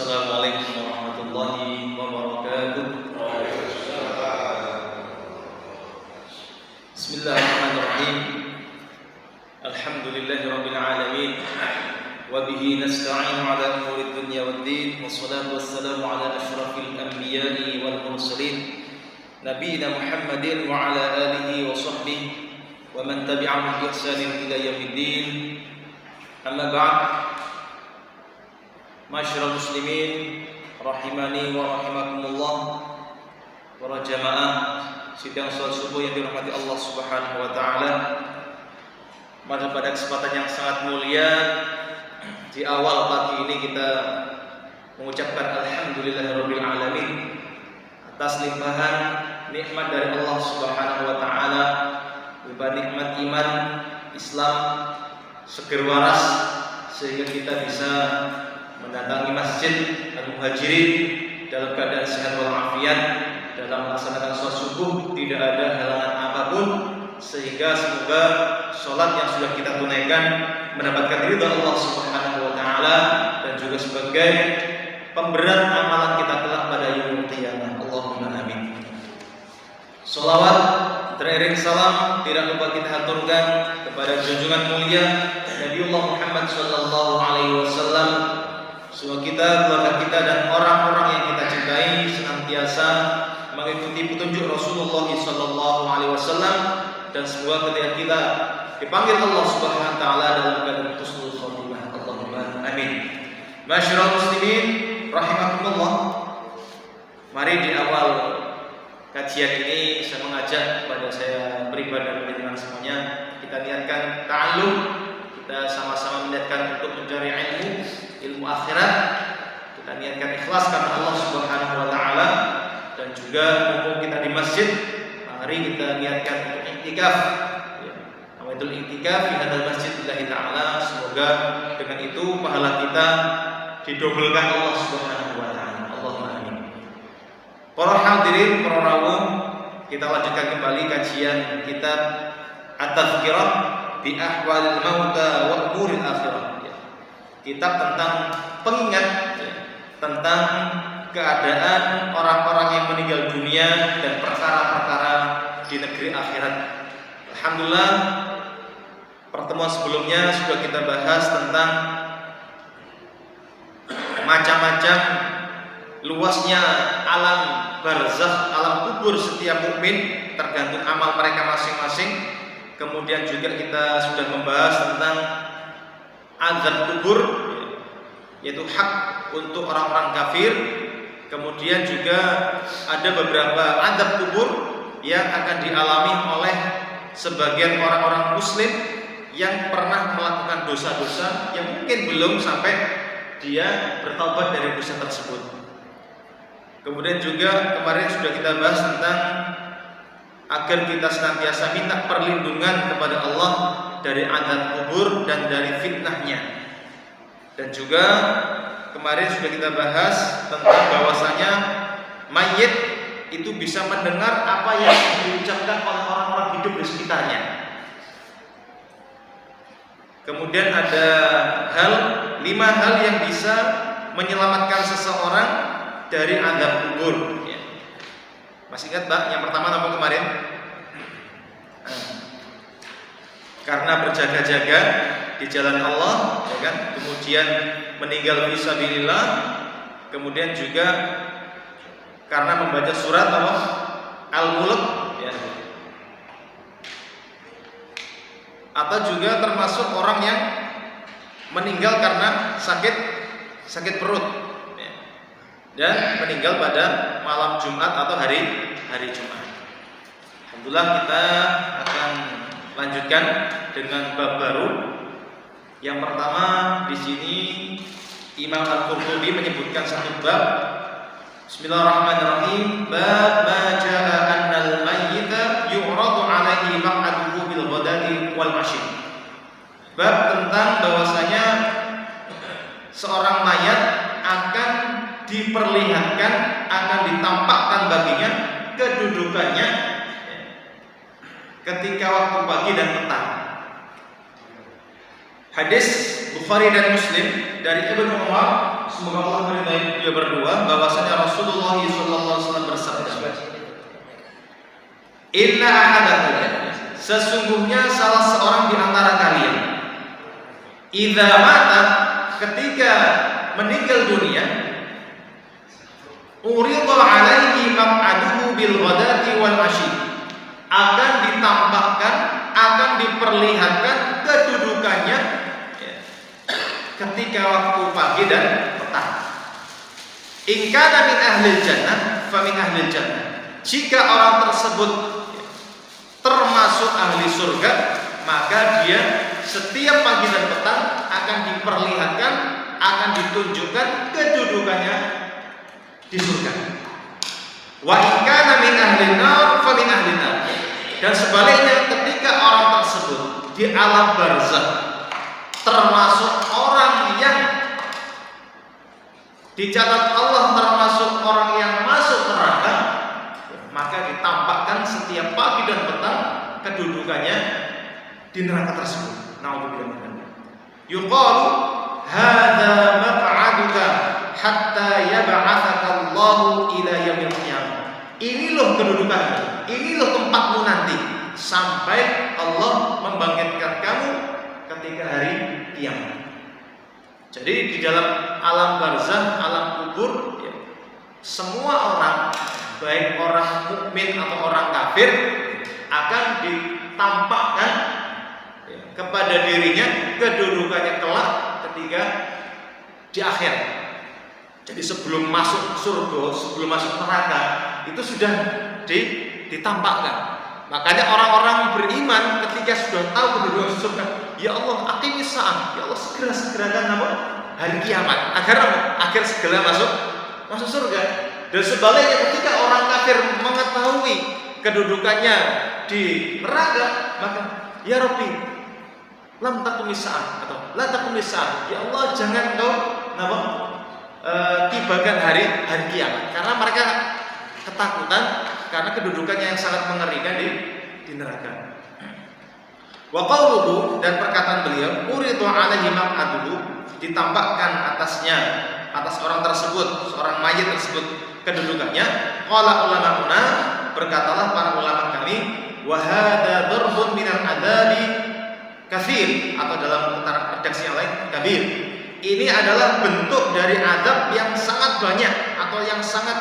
Assalamualaikum warahmatullahi wabarakatuh. Bismillahirrahmanirrahim. Alhamdulillahirabbil alamin. Wa bihi nasta'inu ala umuri dunya waddin. Wassalatu wassalamu ala asyrafil anbiya'i wal mursalin. Nabiyina Muhammadin wa ala alihi wa sahbihi wa man tabi'ahum bi ihsanin ila yaumiddin. Amma ba'd. Masyarul muslimin rahimani wa rahimakumullah. Para jamaah sidang salat subuh yang dirahmati Allah Subhanahu wa taala. Pada kesempatan yang sangat mulia di awal pagi ini kita mengucapkan alhamdulillahirabbil alamin atas limpahan nikmat dari Allah Subhanahu wa taala, berupa nikmat iman, Islam, seger waras sehingga kita bisa mendatangi Masjid Al-Muhajirin dalam keadaan sehat walafiat, dalam melaksanakan sholat subuh tidak ada halangan apapun, sehingga semoga sholat yang sudah kita tunaikan mendapatkan ridha Allah Subhanahu wa taala dan juga sebagai pemberat amalan kita kelak pada yaumul qiyamah. Allahumma amin. Sholawat teriring salam tidak lupa kita haturkan kepada junjungan mulia Nabiullah Muhammad sallallahu alaihi wasallam. Semoga kita, keluarga kita dan orang-orang yang kita cintai senantiasa mengikuti petunjuk Rasulullah sallallahu alaihi wasallam, dan semoga ketika kita dipanggil Allah Subhanahu wa taala dalam keadaan husnul khotimah. Allahumma amin. Masyarul muslimin rahimakumullah. Mari di awal kajian ini saya mengajak kepada saya pribadi dan pendengar semuanya, kita niatkan ta'allum, kita sama-sama niatkan untuk mencari ilmu akhirat, kita niatkan ikhlas karena Allah Subhanahu wa taala, dan juga mumpung kita di masjid, mari kita niatkan untuk iktikaf. Awaitul iktikaf fi hadzal masjid lillahi taala. Semoga dengan itu pahala kita didobelkan Allah Subhanahu wa taala. Allahumma amin. Para hadirin, para rawuh, kita lanjutkan kembali kajian kitab At-Tadhkirah bi Ahwalil Mauta wa Umuril Akhirah. Kitab tentang pengingat tentang keadaan orang-orang yang meninggal dunia dan perkara-perkara di negeri akhirat. Alhamdulillah, pertemuan sebelumnya sudah kita bahas tentang macam-macam luasnya alam barzakh, alam kubur setiap mukmin, tergantung amal mereka masing-masing. Kemudian juga kita sudah membahas tentang azab kubur, yaitu hak untuk orang-orang kafir. Kemudian juga ada beberapa azab kubur yang akan dialami oleh sebagian orang-orang muslim yang pernah melakukan dosa-dosa yang mungkin belum sampai dia bertaubat dari dosa tersebut. Kemudian juga kemarin sudah kita bahas tentang agar kita senantiasa minta perlindungan kepada Allah dari azab kubur dan dari fitnahnya. Dan juga kemarin sudah kita bahas tentang bahwasanya mayit itu bisa mendengar apa yang diucapkan oleh orang-orang hidup di sekitarnya. Kemudian ada 5 hal yang bisa menyelamatkan seseorang dari azab kubur. Masih ingat Pak? Yang pertama apa kemarin? Karena berjaga-jaga di jalan Allah, ya kan? Kemudian meninggal fisabilillah, kemudian juga karena membaca surat apa? Al-Mulk, ya. Atau juga termasuk orang yang meninggal karena sakit perut, ya, dan meninggal pada malam Jumat atau hari Jumat. Alhamdulillah, kita akan lanjutkan dengan bab baru. Yang pertama di sini Imam Al-Qurtubi menyebutkan satu bab. Bismillahirrahmanirrahim. Bab ma jaa annal mayyita yu'radu 'alaihi maq'aduhu bil ghadati wal 'ashyi. Bab tentang bahwasanya seorang mayat akan diperlihatkan, akan ditampakkan baginya kedudukannya ketika waktu pagi dan petang. Hadis Bukhari dan Muslim dari Ibnu Umar semoga Allah meridai beliau berdua, bahwasanya Rasulullah SAW bersabda, Inna ahadakum, sesungguhnya salah seorang di antara kalian, idza mata, ketika meninggal dunia, urida alaihi maq'aduhu bil ghadati wal asyi, akan ditampakkan, akan diperlihatkan kedudukannya ketika waktu pagi dan petang. In kana min ahlil jannah fa min ahlil jannah, jika orang tersebut termasuk ahli surga, maka dia setiap pagi dan petang akan diperlihatkan, akan ditunjukkan kedudukannya di surga. Wa in kana min ahlin nar fa min ahlin nar, dan sebaliknya ketika orang tersebut di alam barzakh termasuk orang yang dicatat Allah termasuk orang yang masuk neraka, maka ditampakkan setiap pagi dan petang kedudukannya di neraka tersebut. Nauzubillah. Yuqalu hadza maq'aduka hatta yab'atsaka Allahu ila yaumil qiyamah. Ini loh kedudukanmu, ini loh tempatmu nanti sampai Allah membangkitkan kamu ketika hari kiamat. Jadi di dalam alam barzakh, alam kubur, ya, semua orang, baik orang mukmin atau orang kafir, akan ditampakkan kepada dirinya kedudukannya kelak ketika di akhir. Jadi sebelum masuk surga, sebelum masuk neraka, itu sudah ditampakkan. Makanya orang-orang beriman ketika sudah tahu kedudukan surga, ya Allah, aqimis sa'ah, ya Allah segera-segerakan apa? Hari kiamat, agar segera masuk surga. Dan sebaliknya ketika orang kafir mengetahui kedudukannya di neraka, maka ya Rabbi, lam taqumis sa'ah atau la taqumis sa'ah, ya Allah jangan kau tibakan hari kiamat, karena mereka ketakutan karena kedudukannya yang sangat mengerikan di neraka. Wa qauluhu, dan perkataan beliau, uridu alaihi maq'aduhu, ditampakkan atasnya, atas orang tersebut, seorang mayit tersebut kedudukannya. Qala ulama'una, berkatalah para ulama kami, wa hadza darbun minal adabi katsir, atau dalam redaksi yang lain kabir. Ini adalah bentuk dari azab yang sangat banyak atau yang sangat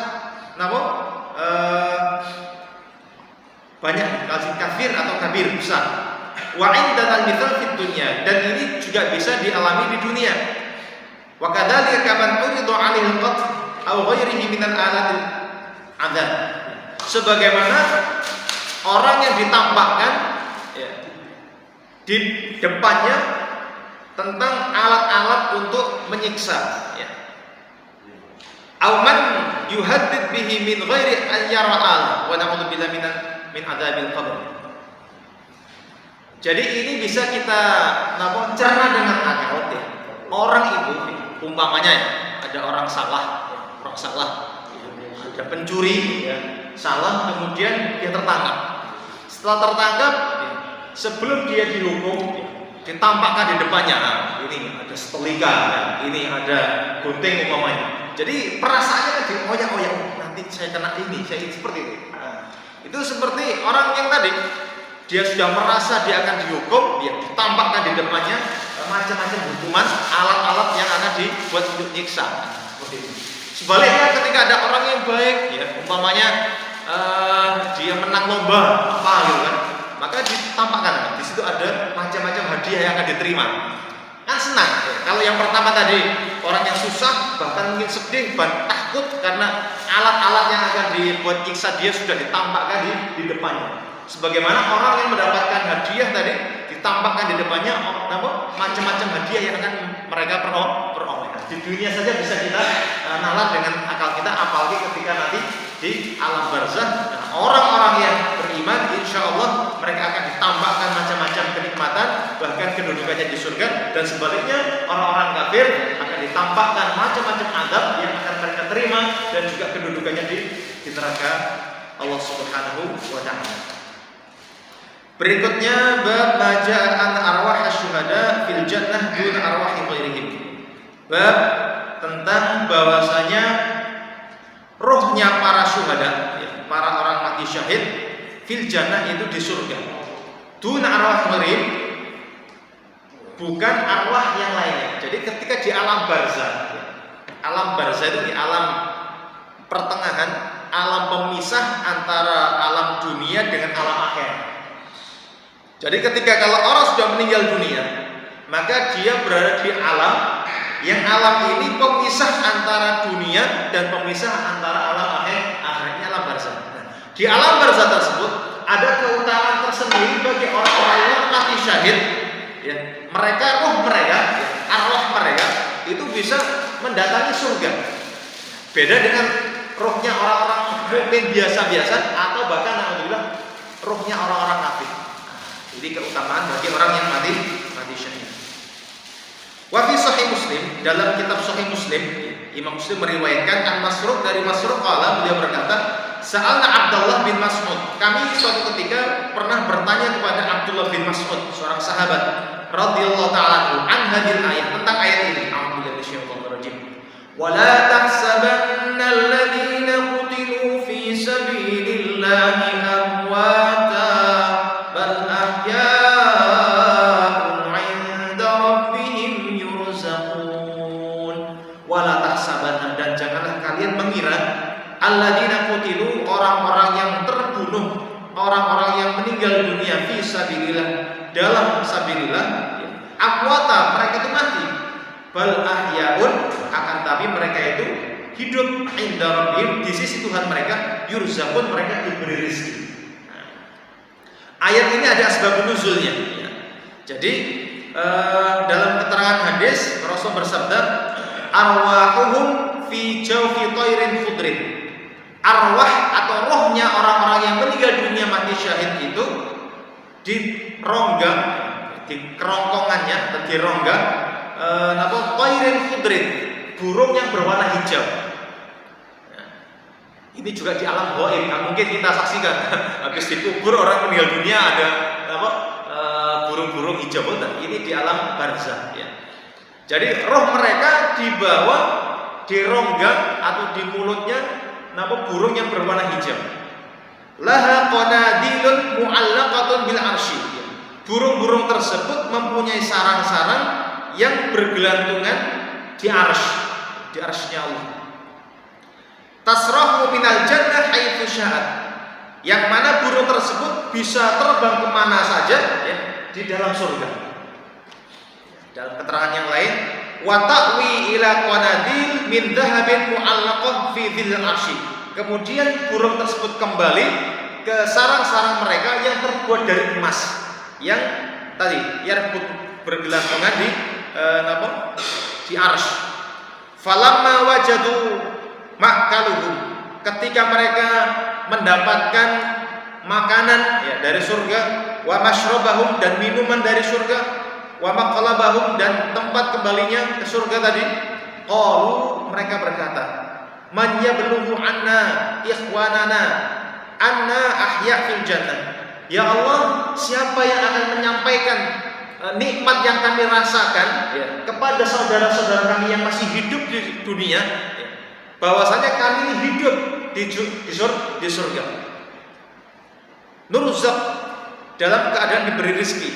banyak, kafir atau kabir, besar. Wa indana al-mithal fid dunya, dan ini juga bisa dialami di dunia. Wa kadzalika kaman uridu 'alaihi al-qatl aw ghairihi min al-alatil adzab, sebagaimana orang yang ditampakkan di depannya tentang alat-alat untuk menyiksa, aw man yuhaddid bihi min ghairi an yara'al wa na'udzubillah min adzabil qabr. Jadi ini bisa kita cerna dengan akal. Orang itu umpamanya ada orang salah, ada pencuri, salah, kemudian dia tertangkap. Setelah tertangkap, sebelum dia dihukum, ditampakkan di depannya, ini ada setelika, ini ada gunting umpamanya. Jadi perasaannya dioyak-oyak, nanti saya kena ini, saya seperti itu. Itu seperti orang yang tadi, dia sudah merasa dia akan dihukum, dia ditampakkan di depannya macam-macam hukuman, alat-alat yang akan dibuat untuk nyiksa. Sebaliknya ketika ada orang yang baik, umpamanya dia menang lomba apa gitu kan, maka ditampakkan di situ ada macam-macam hadiah yang akan diterima. Kan senang. Kalau yang pertama tadi orang yang susah, bahkan mungkin sedih, bahkan takut karena alat-alat yang akan dibuat nyiksa dia sudah ditampakkan di depannya. Sebagaimana orang yang mendapatkan hadiah tadi ditampakkan di depannya macam-macam hadiah yang akan mereka peroleh. Di dunia saja bisa kita nalar dengan akal kita, apalagi ketika nanti di alam barzakh. Orang-orang yang beriman, insya Allah mereka akan ditambahkan macam-macam kenikmatan, bahkan kedudukannya di surga. Dan sebaliknya orang-orang kafir akan ditambahkan macam-macam azab yang akan mereka terima, dan juga kedudukannya di neraka Allah Subhanahu wa Ta'ala. Berikutnya bab maja'an arwah syuhada fil jannah dun arwah ghairihim. Bab tentang bahwasanya rohnya para syuhada, para orang mati syahid fil jannah itu di surga. Dun arwah ghaib, bukan arwah yang lainnya. Jadi ketika di alam barzah, alam barzah itu di alam pertengahan, alam pemisah antara alam dunia dengan alam akhir. Jadi ketika kalau orang sudah meninggal dunia, maka dia berada di alam yang alam ini pemisah antara dunia dan pemisah antara alam akhirnya alam barzah. Di alam barzah tersebut ada keutamaan tersendiri bagi orang-orang yang mati syahid. Ya, mereka, roh mereka, arwah mereka itu bisa mendatangi surga. Beda dengan rohnya orang-orang mukmin biasa-biasa atau bahkan alhamdulillah rohnya orang-orang kafir. Jadi keutamaan bagi orang yang mati syahid. Wa fi Sahih Muslim, dalam kitab Sahih Muslim, Imam Muslim meriwayatkan an Masruq dari Masruq qala, beliau berkata, sa'alna Abdullah bin Mas'ud. Kami suatu ketika pernah bertanya kepada Abdullah bin Mas'ud, seorang sahabat radhiyallahu ta'ala an hadil ayat, tentang ayat ini. A'udzubillahi minasyaitonir rajim. Wa la tahsabanna alladziina qutilu fi sabilillahi amwata bal ahyaa'un 'inda rabbihim yurzaqun. Wa la tahsabanna, dan janganlah kalian mengira alladzina qutilu, orang-orang yang terbunuh, orang-orang yang meninggal dunia fi sabilillah, dalam sabilillah, amwata, mereka itu mati, bal ahyaun, akan tapi mereka itu hidup, inda rabbihim, di sisi Tuhan mereka, yurzaqun, mereka diberi rezeki. Ayat ini ada asbab nuzulnya. Jadi dalam keterangan hadis Rasul bersabda, arwahuhum fi jawfi tairin khudrin. Arwah atau rohnya orang-orang yang meninggal dunia mati syahid itu di rongga, di kerongkongannya atau di rongga tairin khudrin, burung yang berwarna hijau. Ini juga di alam gaib, mungkin kita saksikan habis dikubur orang meninggal dunia ada burung-burung hijau. Ini di alam barzah, ya. Jadi roh mereka dibawa di rongga atau di mulutnya burung yang berwarna hijau. Laha qanadilun mu'allaqatun bil arsy. Burung-burung tersebut mempunyai sarang-sarang yang bergelantungan di arsy-nya Allah. Tasrahu minal jannah haitsu sya'at. Yang mana burung tersebut bisa terbang kemana saja, ya, di dalam surga. Dalam keterangan yang lain, wa ta'wi ila qanadil min dhahabin mu'allaqah fi dhil arsy. Kemudian burung tersebut kembali ke sarang-sarang mereka yang terbuat dari emas, yang tadi yang bergelantungan di arsy. Falamma wajadu makaluhum, ketika mereka mendapatkan makanan, ya, dari surga, wa masyrabahum, dan minuman dari surga, wa maqlabahum, dan tempat kembalinya ke surga tadi, qalu, mereka berkata, man yablughu anna ikhwanana anna ahya fil jannah. Ya Allah, siapa yang akan menyampaikan nikmat yang kami rasakan, ya, kepada saudara-saudara kami yang masih hidup di dunia, ya, bahwasanya kami hidup di surga. Nurzaq, dalam keadaan diberi rezeki,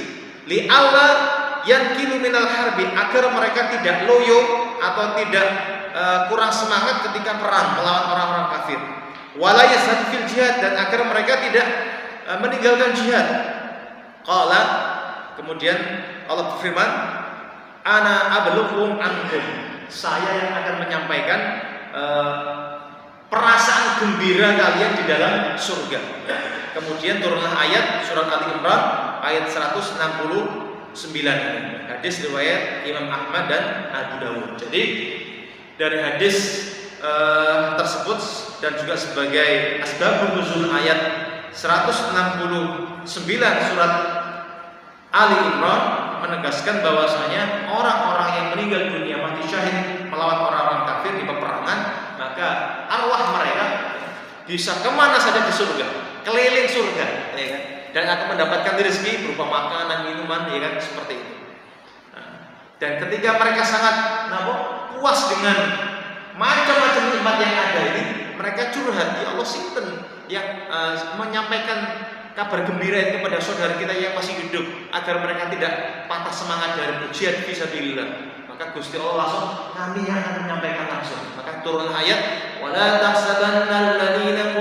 li Allah yang kilu minal harbi, agar mereka tidak loyo atau tidak kurang semangat ketika perang melawan orang-orang kafir. Wala yazhad fil jihad, dan agar mereka tidak meninggalkan jihad. Qala, kemudian Allah berfirman, ana ablughum ankum, saya yang akan menyampaikan perasaan gembira kalian di dalam surga. Kemudian turunlah ayat surat Ali Imran ayat 169. Hadis riwayat Imam Ahmad dan Abu Dawud. Jadi dari hadis tersebut dan juga sebagai asbabun nuzul ayat 169 surat Ali Imran menegaskan bahwasanya orang-orang yang meninggal dunia mati syahid melawan orang-orang kafir di peperangan, maka arwah mereka bisa kemana saja di surga, keliling surga, ya kan? Dan akan mendapatkan rezeki berupa makanan, minuman, ya kan, seperti itu. Dan ketika mereka sangat puas dengan macam-macam nikmat yang ada ini, mereka curhat, ya Allah sinten yang menyampaikan kabar gembira itu kepada saudara kita yang masih hidup agar mereka tidak patah semangat dari jihad fisabilillah. Maka Gusti Allah langsung kami yang akan menyampaikan langsung. Maka turun ayat wala tahsabanna alladziina